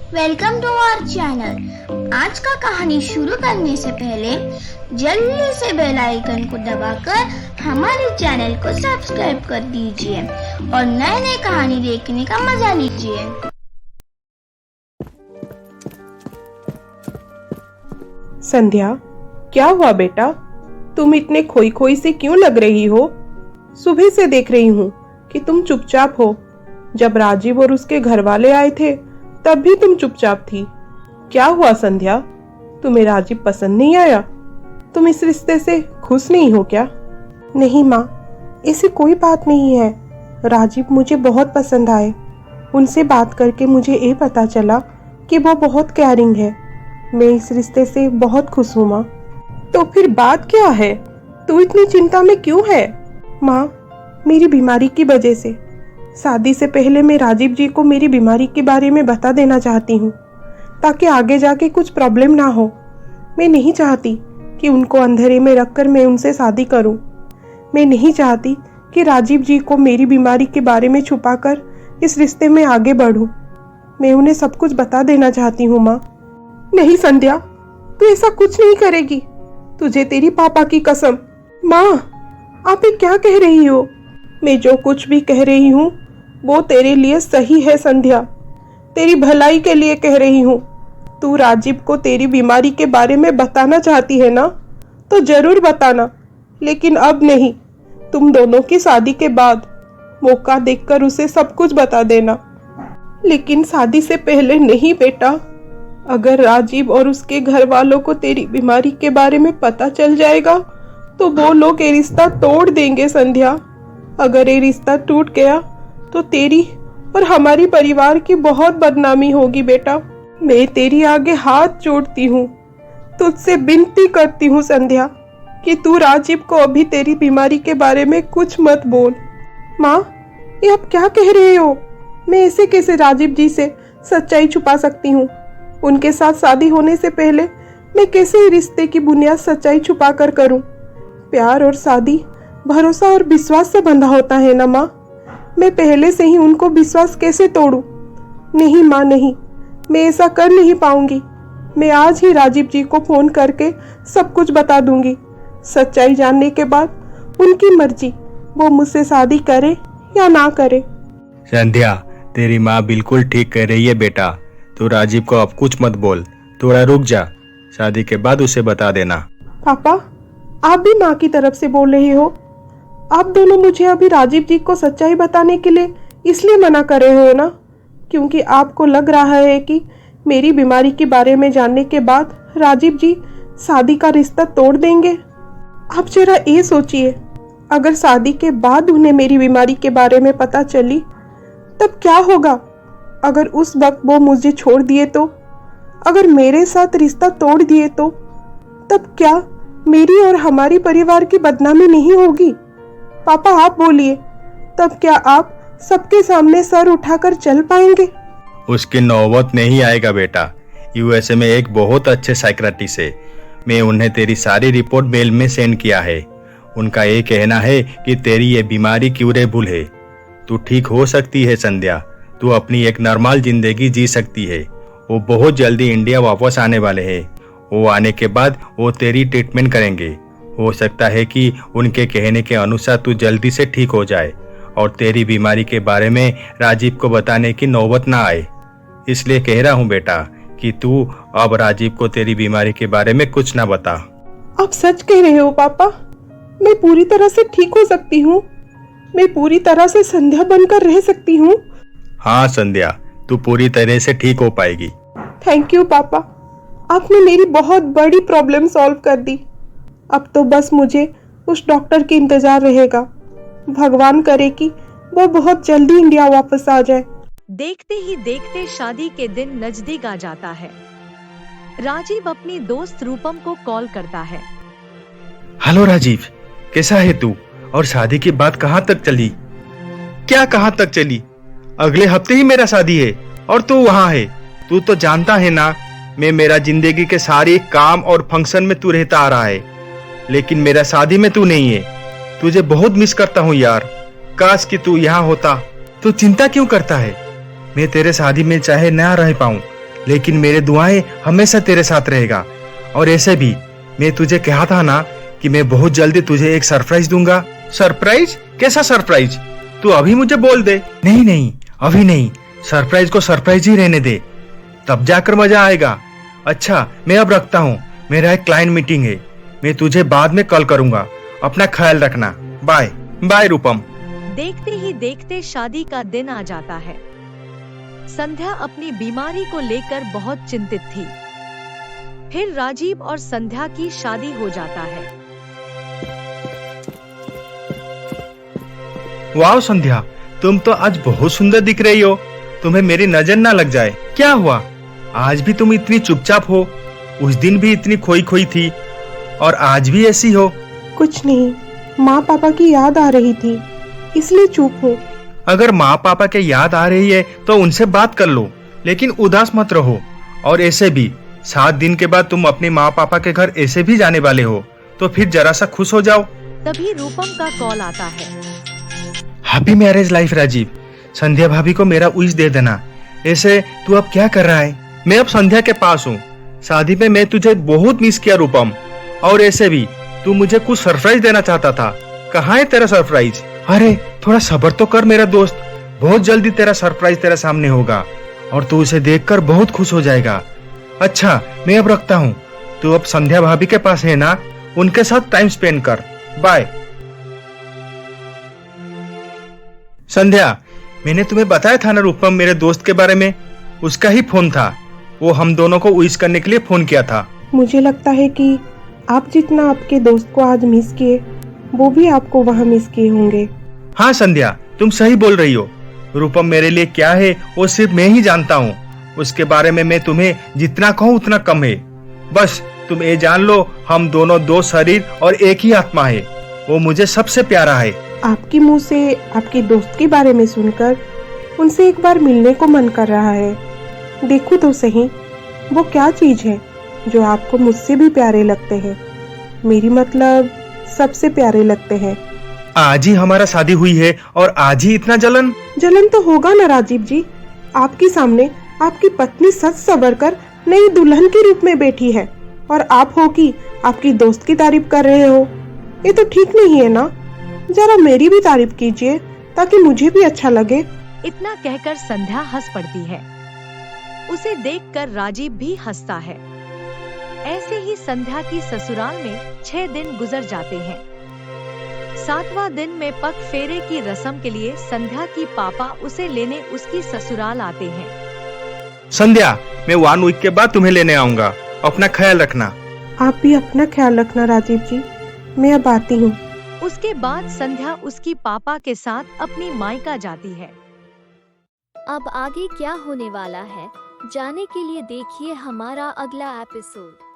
Welcome to our channel. आज का कहानी शुरू करने से पहले जल्दी से बेल आइकन को दबाकर हमारे चैनल को सब्सक्राइब कर दीजिए और नए नए कहानी देखने का मजा लीजिए। संध्या, क्या हुआ बेटा? तुम इतने खोई खोई से क्यों लग रही हो? सुबह से देख रही हूँ कि तुम चुपचाप हो। जब राजीव और उसके घर वाले आए थे तब भी तुम चुपचाप थी। क्या हुआ संध्या? तुम्हें राजीव पसंद नहीं आया? तुम इस रिश्ते से खुश नहीं हो क्या? नहीं माँ, ऐसी कोई बात नहीं है। राजीव मुझे बहुत पसंद आए। उनसे बात करके मुझे ये पता चला कि वो बहुत केयरिंग है। मैं इस रिश्ते से बहुत खुश हूँ माँ। तो फिर बात क्या है? तू इतनी चिंता में क्यों है? माँ, मेरी बीमारी की वजह से शादी से पहले मैं राजीव जी को मेरी बीमारी के बारे में बता देना चाहती हूँ, ताकि आगे जाके कुछ प्रॉब्लम ना हो। मैं नहीं चाहती कि उनको अंधेरे में रखकर मैं उनसे शादी करूँ। मैं नहीं चाहती कि राजीव जी को मेरी बीमारी के बारे में छुपाकर इस रिश्ते में आगे बढ़ूँ। मैं उन्हें सब कुछ बता देना चाहती हूँ माँ। नहीं संध्या, तू ऐसा कुछ नहीं करेगी। तुझे तेरी पापा की कसम। माँ, आप ये क्या कह रही हो? मैं जो कुछ भी कह रही हूँ वो तेरे लिए सही है संध्या। तेरी भलाई के लिए कह रही हूँ। तू राजीव को तेरी बीमारी के बारे में बताना चाहती है ना, तो जरूर बताना, लेकिन अब नहीं। तुम दोनों की शादी के बाद मौका देखकर उसे सब कुछ बता देना, लेकिन शादी से पहले नहीं बेटा। अगर राजीव और उसके घर वालों को तेरी बीमारी के बारे में पता चल जाएगा तो वो लोग ये रिश्ता तोड़ देंगे संध्या। अगर ये रिश्ता टूट गया तो तेरी और हमारी परिवार की बहुत बदनामी होगी बेटा। मैं तेरी आगे हाथ जोड़ती हूँ, तुझसे विनती करती हूँ संध्या कि तू राजीव को अभी तेरी बीमारी के बारे में कुछ मत बोल। माँ, ये आप क्या कह रहे हो? मैं ऐसे कैसे राजीव जी से सच्चाई छुपा सकती हूँ? उनके साथ शादी होने से पहले मैं कैसे रिश्ते की बुनियाद सच्चाई छुपा कर करूँ? प्यार और शादी भरोसा और विश्वास से बंधा होता है ना माँ। मैं पहले से ही उनको विश्वास कैसे तोड़ूं? नहीं माँ, नहीं, मैं ऐसा कर नहीं पाऊंगी। मैं आज ही राजीव जी को फोन करके सब कुछ बता दूंगी। सच्चाई जानने के बाद उनकी मर्जी, वो मुझसे शादी करे या ना करे। संध्या, तेरी माँ बिल्कुल ठीक कह रही है बेटा। तू राजीव को अब कुछ मत बोल, थोड़ा रुक जा। शादी के बाद उसे बता देना। पापा, आप भी माँ की तरफ से बोल रहे हो? आप दोनों मुझे अभी राजीव जी को सच्चाई बताने के लिए इसलिए मना कर रहे हो ना, क्योंकि आपको लग रहा है कि मेरी बीमारी के बारे में जानने के बाद राजीव जी शादी का रिश्ता तोड़ देंगे। आप जरा ये सोचिए, अगर शादी के बाद उन्हें मेरी बीमारी के बारे में पता चली तब क्या होगा? अगर उस वक्त वो मुझे छोड़ दिए तो, अगर मेरे साथ रिश्ता तोड़ दिए तो, तब क्या मेरी और हमारी परिवार की बदनामी नहीं होगी? पापा, आप बोलिए, तब क्या आप सबके सामने सर उठाकर चल पाएंगे? उसकी नौबत नहीं आएगा बेटा। यूएसए में एक बहुत अच्छे साइकियाट्रिस्ट है। मैं उन्हें तेरी सारी रिपोर्ट मेल में सेंड किया है। उनका ये कहना है कि तेरी ये बीमारी क्यूरेबल है। तू ठीक हो सकती है संध्या। तू अपनी एक नॉर्मल जिंदगी जी सकती है। वो बहुत जल्दी इंडिया वापस आने वाले हैं। वो आने के बाद वो तेरी ट्रीटमेंट करेंगे। हो सकता है कि उनके कहने के अनुसार तू जल्दी से ठीक हो जाए और तेरी बीमारी के बारे में राजीव को बताने की नौबत ना आए। इसलिए कह रहा हूँ बेटा कि तू अब राजीव को तेरी बीमारी के बारे में कुछ ना बता। आप सच कह रहे हो पापा? मैं पूरी तरह से ठीक हो सकती हूँ? मैं पूरी तरह से संध्या बनकर रह सकती हूँ? हाँ संध्या, तू पूरी तरह से ठीक हो पाएगी। थैंक यू पापा, आपने मेरी बहुत बड़ी प्रॉब्लम सॉल्व कर दी। अब तो बस मुझे उस डॉक्टर की इंतजार रहेगा। भगवान करे कि वो बहुत जल्दी इंडिया वापस आ जाए। देखते ही देखते शादी के दिन नजदीक आ जाता है। राजीव अपनी दोस्त रूपम को कॉल करता है। हेलो राजीव, कैसा है तू? और शादी की बात कहाँ तक चली? क्या कहाँ तक चली? अगले हफ्ते ही मेरा शादी है और तू वहाँ है। तू तो जानता है ना, मैं मेरा जिंदगी के सारे काम और फंक्शन में तू रहता आ रहा है, लेकिन मेरा शादी में तू नहीं है। तुझे बहुत मिस करता हूँ यार। काश कि तू यहाँ होता। तू चिंता क्यों करता है? मैं तेरे शादी में चाहे ना रह पाऊं, लेकिन मेरे दुआएं हमेशा तेरे साथ रहेगा। और ऐसे भी मैं तुझे कहा था ना कि मैं बहुत जल्दी तुझे एक सरप्राइज दूंगा। सरप्राइज? कैसा सरप्राइज? तू अभी मुझे बोल दे। नहीं नहीं, अभी नहीं, सरप्राइज को सरप्राइज ही रहने दे, तब जाकर मजा आएगा। अच्छा, मैं अब रखता हूँ, मेरा एक क्लाइंट मीटिंग है। मैं तुझे बाद में कॉल करूंगा। अपना ख्याल रखना। बाय बाय रूपम। देखते ही देखते शादी का दिन आ जाता है। संध्या अपनी बीमारी को लेकर बहुत चिंतित थी। फिर राजीव और संध्या की शादी हो जाता है। वाह संध्या, तुम तो आज बहुत सुंदर दिख रही हो। तुम्हें मेरी नजर ना लग जाए। क्या हुआ? आज भी तुम इतनी चुपचाप हो। उस दिन भी इतनी खोई खोई थी और आज भी ऐसी हो। कुछ नहीं, माँ पापा की याद आ रही थी, इसलिए चुप हूँ। अगर माँ पापा के याद आ रही है तो उनसे बात कर लो, लेकिन उदास मत रहो। और ऐसे भी 7 दिन के बाद तुम अपने माँ पापा के घर ऐसे भी जाने वाले हो, तो फिर जरा सा खुश हो जाओ। तभी रूपम का कॉल आता है। Happy marriage life Rajiv. Sandhya भाभी को मेरा विश दे देना। ऐसे तू अब क्या कर रहा है? मैं अब संध्या के पास हूँ। शादी में मैं तुझे बहुत मिस किया रूपम। और ऐसे भी तू मुझे कुछ सरप्राइज देना चाहता था। कहाँ है तेरा सरप्राइज? अरे थोड़ा सब्र तो कर मेरा दोस्त, बहुत जल्दी तेरा सरप्राइज तेरे सामने होगा और तू उसे देखकर बहुत खुश हो जाएगा। अच्छा, मैं अब रखता हूँ। तू अब संध्या भाभी के पास है ना, उनके साथ टाइम स्पेंड कर। बाय। संध्या, मैंने तुम्हें बताया था ना रूपम मेरे दोस्त के बारे में, उसका ही फोन था। वो हम दोनों को विश करने के लिए फोन किया था। मुझे लगता है कि आप जितना आपके दोस्त को आज मिस किए, वो भी आपको वहाँ मिस किए होंगे। हाँ संध्या, तुम सही बोल रही हो। रूपम मेरे लिए क्या है वो सिर्फ मैं ही जानता हूँ। उसके बारे में मैं तुम्हें जितना कहूँ उतना कम है। बस तुम ये जान लो, हम दोनों 2 शरीर और एक ही आत्मा है। वो मुझे सबसे प्यारा है। आपके मुंह से आपके दोस्त के बारे में सुनकर उनसे एक बार मिलने को मन कर रहा है। देखो तो सही, वो क्या चीज है जो आपको मुझसे भी प्यारे लगते हैं। मेरी मतलब सबसे प्यारे लगते हैं। आज ही हमारा शादी हुई है और आज ही इतना जलन तो होगा ना राजीव जी। आपके सामने आपकी पत्नी सच सवर कर नई दुल्हन के रूप में बैठी है और आप हो कि आपकी दोस्त की तारीफ कर रहे हो। ये तो ठीक नहीं है ना। जरा मेरी भी तारीफ कीजिए ताकि मुझे भी अच्छा लगे। इतना कहकर संध्या हंस पड़ती है। उसे देखकर राजीव भी हंसता है। ऐसे ही संध्या की ससुराल में 6 दिन गुजर जाते हैं। 7वां दिन में पग फेरे की रस्म के लिए संध्या की पापा उसे लेने उसकी ससुराल आते हैं। संध्या, मैं 1 वीक के बाद तुम्हें लेने आऊंगा। अपना ख्याल रखना। आप भी अपना ख्याल रखना राजीव जी। मैं अब आती हूँ। उसके बाद संध्या उसकी पापा के साथ अपनी मायका जाती है। अब आगे क्या होने वाला है, जानने के लिए देखिए हमारा अगला एपिसोड।